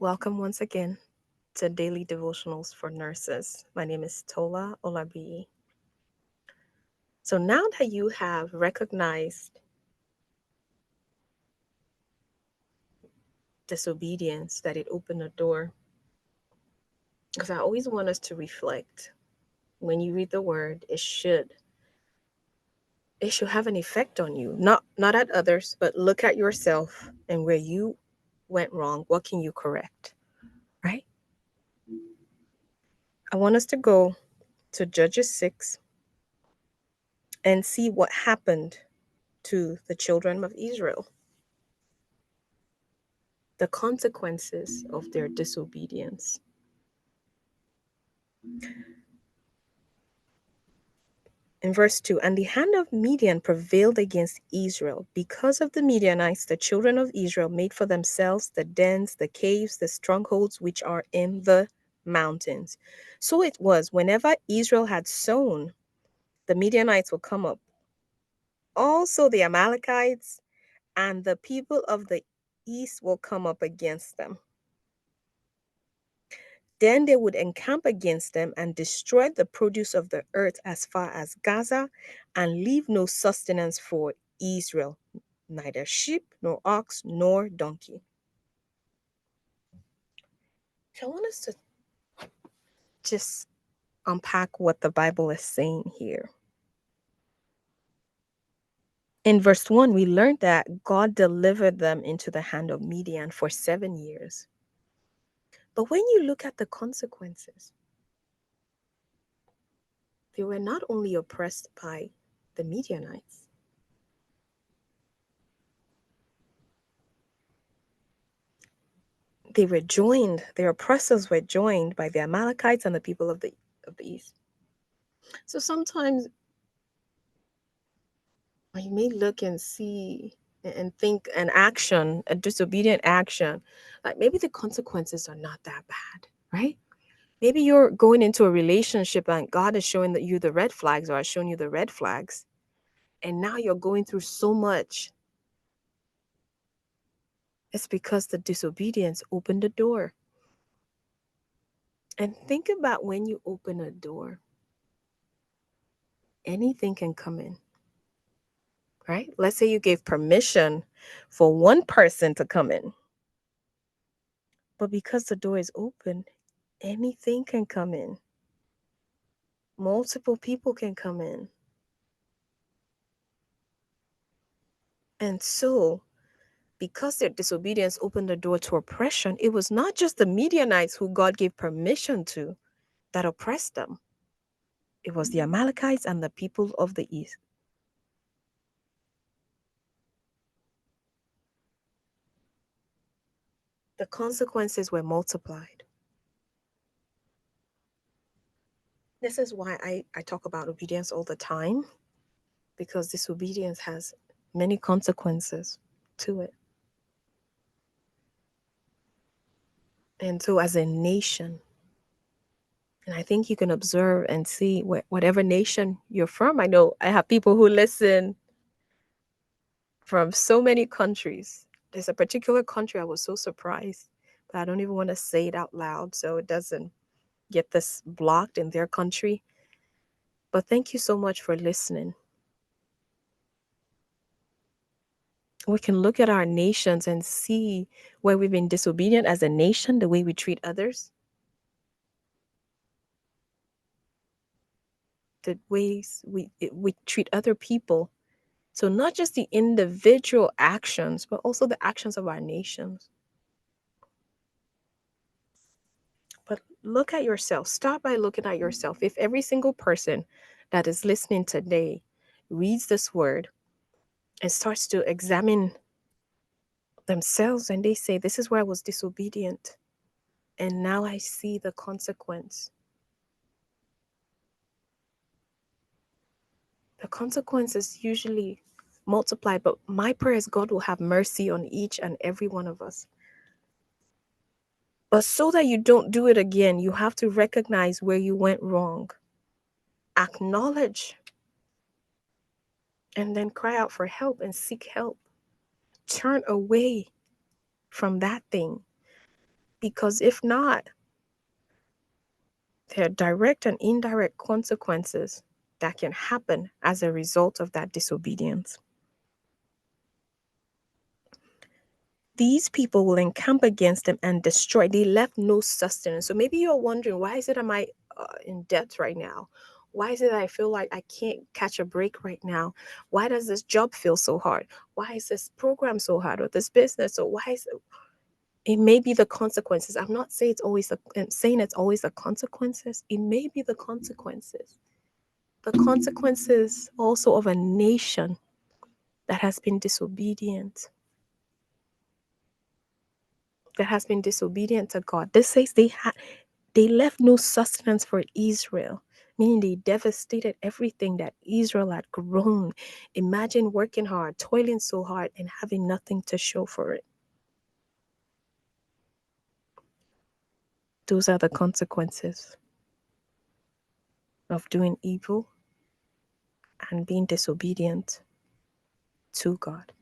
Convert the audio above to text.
Welcome once again to Daily Devotionals for Nurses. My name is Tola Olabi. So now that you have recognized disobedience, that it opened a door, because I always want us to reflect. When you read the word, it should have an effect on you. Not at others, but look at yourself and where you went wrong. What can you correct? Right? I want us to go to Judges 6 and see what happened to the children of Israel, the consequences of their disobedience. In verse 2, and the hand of Midian prevailed against Israel. Because of the Midianites, the children of Israel made for themselves the dens, the caves, the strongholds which are in the mountains. So it was, whenever Israel had sown, the Midianites would come up. Also, the Amalekites and the people of the east will come up against them. Then they would encamp against them and destroy the produce of the earth as far as Gaza, and leave no sustenance for Israel, neither sheep, nor ox, nor donkey. So I want us to just unpack what the Bible is saying here. In verse 1, we learned that God delivered them into the hand of Midian for 7 years. But when you look at the consequences, they were not only oppressed by the Midianites, their oppressors were joined by the Amalekites and the people of the east. So sometimes you may look and see and think a disobedient action, like maybe the consequences are not that bad, right? Maybe you're going into a relationship and God is showing that you the red flags, or has shown you the red flags, and now you're going through so much. It's because the disobedience opened the door. And think about when you open a door, anything can come in, right? Let's say you gave permission for one person to come in, but because the door is open, anything can come in. Multiple people can come in. And so, because their disobedience opened the door to oppression, it was not just the Midianites who God gave permission to that oppressed them. It was the Amalekites and the people of the east. The consequences were multiplied. This is why I talk about obedience all the time, because disobedience has many consequences to it. And so, as a nation, and I think you can observe and see whatever nation you're from. I know I have people who listen from so many countries. There's a particular country I was so surprised, but I don't even want to say it out loud so it doesn't get this blocked in their country. But thank you so much for listening. We can look at our nations and see where we've been disobedient as a nation, the way we treat others, the ways we treat other people. So not just the individual actions, but also the actions of our nations. But look at yourself. Start by looking at yourself. If every single person that is listening today reads this word and starts to examine themselves, and they say, this is where I was disobedient, and now I see the consequence. The consequence is usually multiplied, but my prayer is God will have mercy on each and every one of us. But so that you don't do it again, you have to recognize where you went wrong, acknowledge, and then cry out for help and seek help. Turn away from that thing. Because if not, there are direct and indirect consequences that can happen as a result of that disobedience. These people will encamp against them and destroy. They left no sustenance. So maybe you're wondering, why is it am I in debt right now? Why is it that I feel like I can't catch a break right now? Why does this job feel so hard? Why is this program so hard, or this business? Or why is it may be the consequences. I'm not saying I'm saying it's always the consequences. It may be the consequences. The consequences also of a nation that has been disobedient, to God. This says they left no sustenance for Israel, meaning they devastated everything that Israel had grown. Imagine working hard, toiling so hard, and having nothing to show for it. Those are the consequences of doing evil and being disobedient to God.